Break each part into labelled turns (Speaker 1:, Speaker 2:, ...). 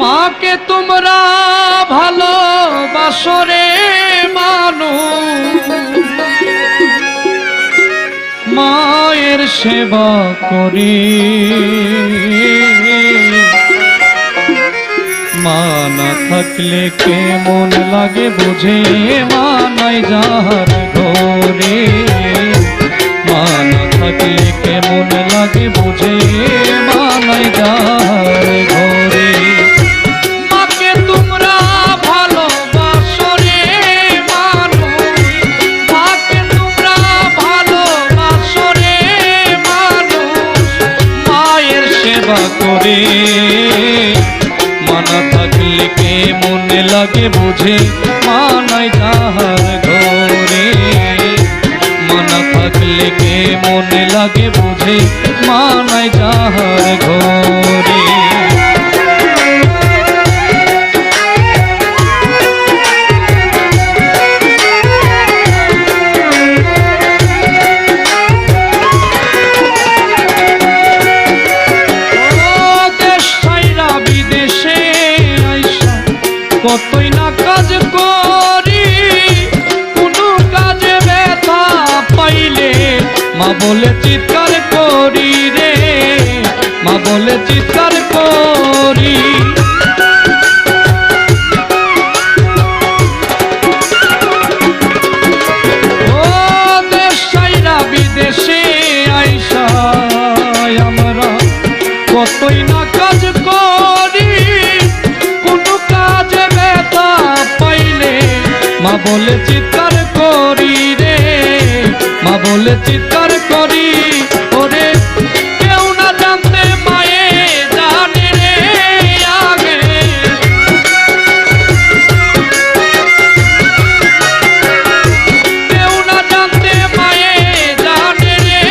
Speaker 1: মাকে তোমরা ভালোবাসো রে মানুষ, মায়ের সেবা করি। মা না থাকলে কেমন লাগে বুঝে, মা নাই যাহার ঘরে। মা না থাকলে কেমন লাগে বুঝে, মা নাই যাহার ঘরে। মাকে তোমরা ভালোবাসো রে মানুষ, মাকে তোমরা ভালোবাসো রে মানুষ, মায়ের সেবা করে। মা না থাকলে কেমন লাগে বুঝে, মা নাই যাহার ঘরে। মা না থাকলে কেমন লাগে বুঝে, মা নাই যাহার ঘরে। কতই না কাজ করি, কোনো কাজে ব্যথা পাইলে মা বলে চিৎকার করি রে, মা বলে চিৎকার করি। ও দেশ ছাইরা বিদেশে আইসা আমরা কতই না কাজ করি, কোনো কাজে ব্যথা পাইলে মা বলে চিৎকার করি রে, মা বলে চিৎকার করি। ওরে কেউ না জানতে মায়ে জানে রে আগে, কেউ না জানতে মায়ে জানে রে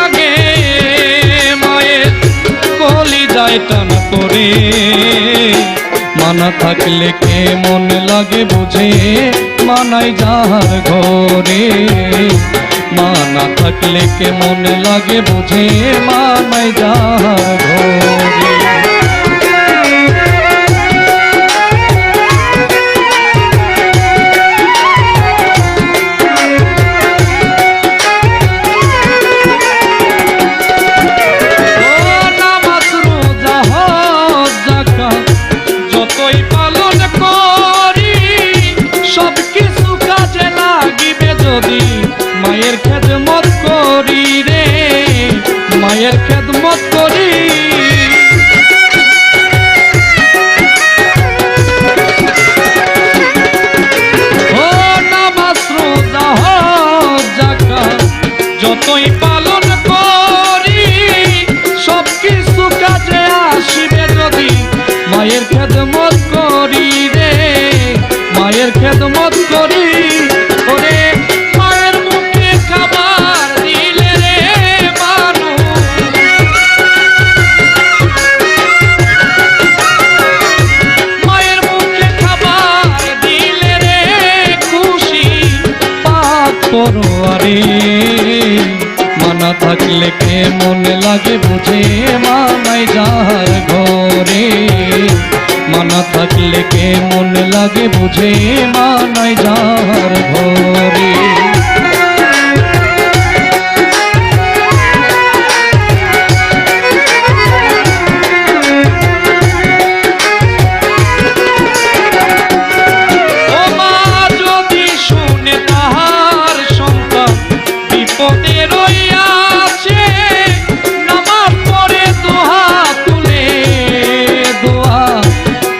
Speaker 1: আগে। মায়ের কলি যায় টান করে, মা না থাকলে কেমন লাগে বুঝে, মা নাই যাহার ঘরে। মা না থাকলে কেমন লাগে বুঝে, মা নাই যাহার ঘরে। মায়ের খেদমত করি রে, মায়ের খেদমত করি। ও নামাজ রোজা হজ যাকাত যতই পালন করি, সব কিছু কাজে আসিবে যদি মায়ের খেদমত করি রে, মায়ের খেদমত করি। ওরে পরোয়ারে, মা না থাকলে কেমন লাগে বুঝে, মা নাই যাহার ঘরে। মা না থাকলে কেমন লাগে বুঝে, মা নাই যাহার ঘরে।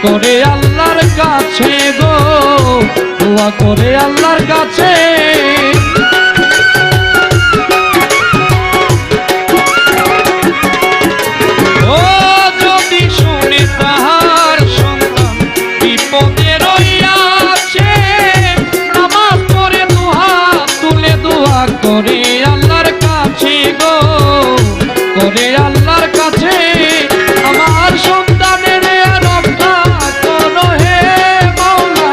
Speaker 1: করে আল্লাহর কাছে গো, দোয়া করে আল্লাহর কাছে। ও যদি শুনে তাহার সন্তান বিপদে রইয়াছে, নামাজ পড়ে দুহাত তুলে দোয়া করে আল্লাহর কাছে গো, করে আল্লাহর কাছে। আমার সন্তানের রক্ষা করো হে মাওলা,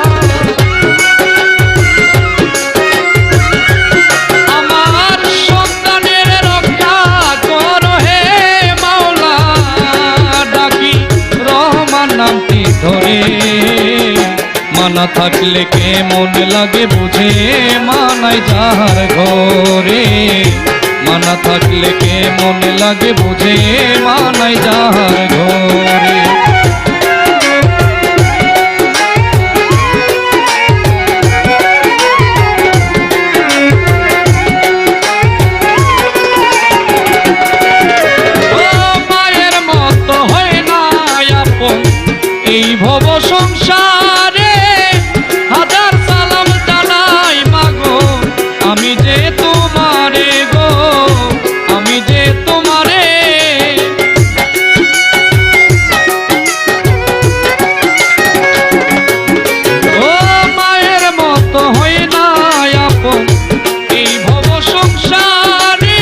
Speaker 1: ঘরে মানা থাকলে কেমন লাগে বুঝে মানায় যাহার ঘরে মানা থাকলে কেমন লাগে বুঝে মানায় যাহার ঘরে এই ভব সংসারে হাজার সালাম জানাই মাগো আমি যে তোমারে গো আমি যে তোমারে ও মায়ের মতো হয় না আপন এই ভব সংসারে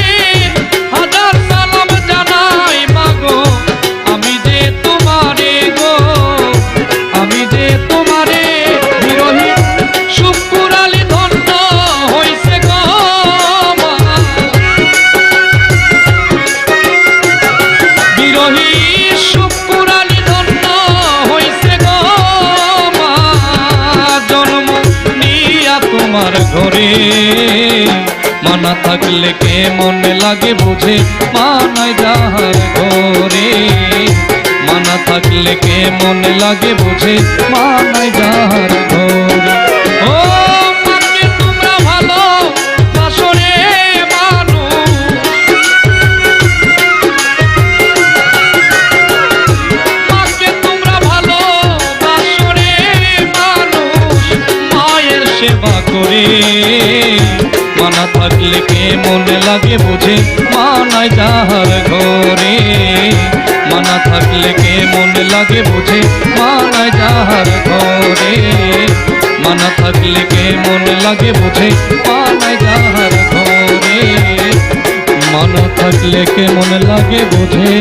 Speaker 1: হাজার সালাম জানাই মাগো আমি যে তোমারে গো আমি যে তোমারে বিরহী শুকুরালি ধন্য হইছে গো বিরহী শুকুরালি ধন্য হইছে গো জন্ম নিয়া তোমার ঘরে মানা থাকলে কেমন লাগে বুঝে মানায় যাহার ঘরে মানা থাকলে কেমন লাগে বুঝে মানায় যাহার ঘরে ও মাকে তোমরা ভালো বাসরে মানুষ মাকে তোমরা ভালো বাসরে মানুষ মায়ের সেবা করে মানা থাকলে কেমন লাগে বুঝে মানায় যাহার ঘরে মানা থাকলে কেমন লাগে বুঝে মানায় যাহার ঘরে মানা থাকলে কেমন লাগে বুঝে মানায় যাহার ঘরে মানা থাকলে কেমন লাগে বুঝে